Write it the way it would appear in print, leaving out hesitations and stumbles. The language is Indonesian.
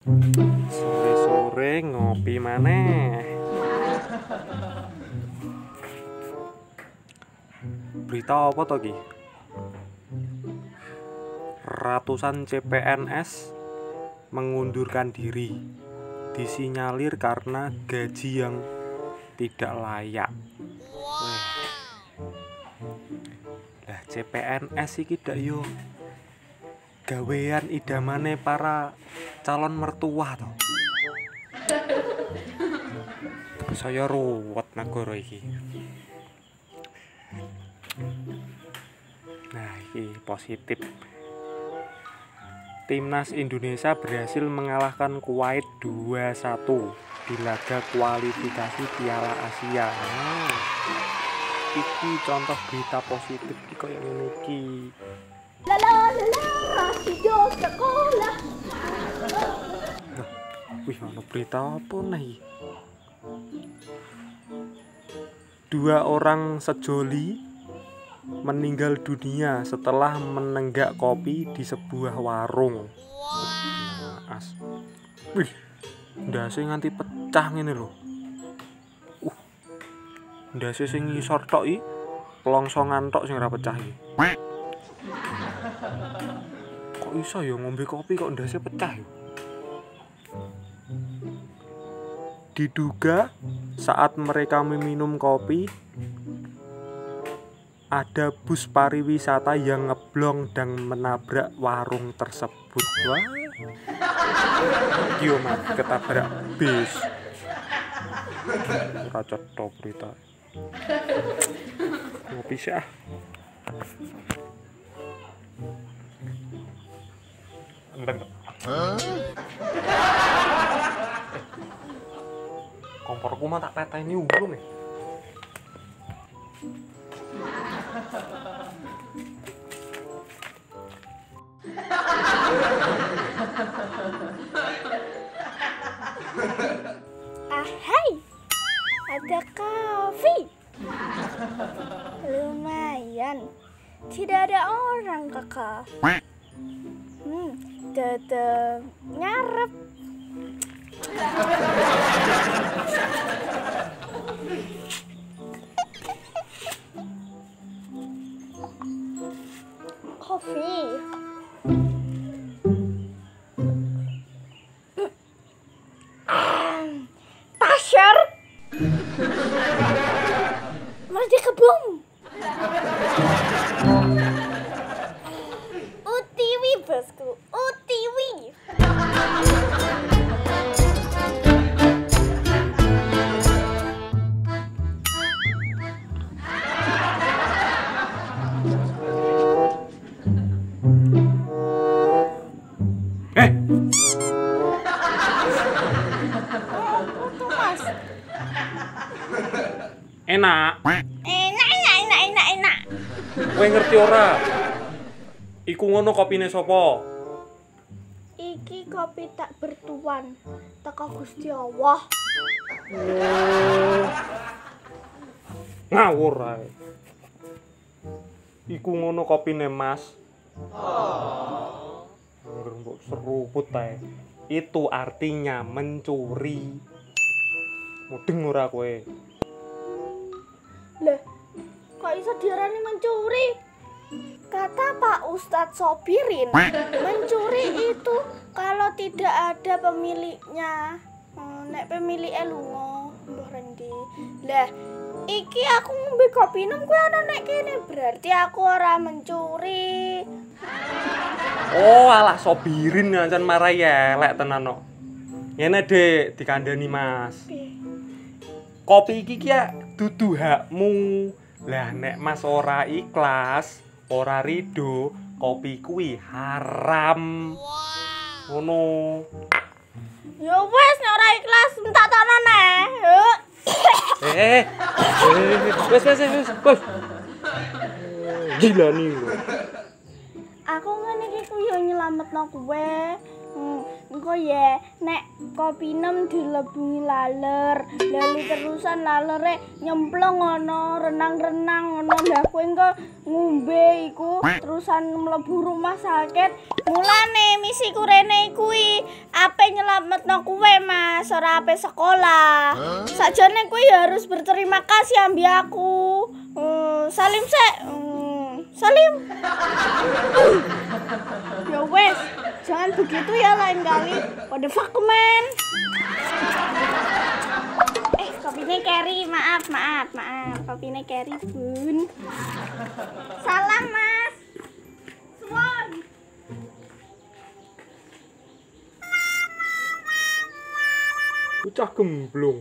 Sore-sore ngopi maneh. Berita apa to ki? Ratusan CPNS mengundurkan diri, disinyalir karena gaji yang tidak layak. Weh. Lah CPNS iki dak yo gawean idamane para calon mertua to. Saya ruwet negara iki. Nah, ini positif. Timnas Indonesia berhasil mengalahkan Kuwait 2-1 di laga kualifikasi Piala Asia. Nah, iki contoh berita positif iki koyo ngene iki. La la la la, hidup sekolah. Wih, ono berita apa nih? 2 orang sejoli meninggal dunia setelah menenggak kopi di sebuah warung. Naas. Wih, ndase nganti pecah ngene lho. Ndase sing ngisor tok iki pelongsongan tok sing ora pecah iki. Kok iso ya ngombe kopi kok ndase pecah ya? Diduga saat mereka meminum kopi ada bus pariwisata yang ngeblong dan menabrak warung tersebut. Wah, gimana ketabrak bis? Ora cetha berita. Ngopi sih ah. Komporku mah tak peteni urung nih. Hai, ada kopi. Lumayan, tidak ada orang kakak. Tetep ngarep. Kopi. Pasar. Merdeka Bum. Utiwi bosku, utiwi. Enak. Enak. Kowe ngerti ora? Iku ngono kopine sapa? Iki kopi tak bertuan, teko Gusti Allah. Ngawur ae. Iku ngono kopine Mas. Mbok seruput ae. Itu artinya mencuri. Mudeng ora kowe? Lah, kok iso diarani mencuri? Kata Pak Ustadz Sobirin, mencuri itu kalau tidak ada pemiliknya. Nek pemiliknya lunga, mbah rendi. Lah, iki aku ngombe kopi nem kuwi ana nek kene, berarti aku ora mencuri. Oh, alah Sobirin ancen marai elek tenan kok. Ngene Dik, dikandani Mas. Kopi iki ya dudu hakmu. Lah nek Mas ora ikhlas, ora rido, kopi kuwi haram. Ngono. Ya wes nek ora ikhlas entak tono neh. Wes. Gila nih. Aku ngene iki ku yo nyelametno kowe. Engko ya nek kopi nem dilebungi laler, lalu terusan lalere nyemplung ngono, renang-renang ngono. Lah kowe engko ngombe iku terusan mlebu rumah sakit. Mulane misiku rene kuwi ape nyelametno kowe Mas, ora ape sekolah. Sakjane kowe ya harus berterima kasih ambi aku. Salim sek. Salim. Ya wes, jangan begitu ya lain kali. What the fuck man? Kopinya Carry, maaf. Kopinya Carry, Bun. Salam, Mas. Suwon. Bocah gemblung.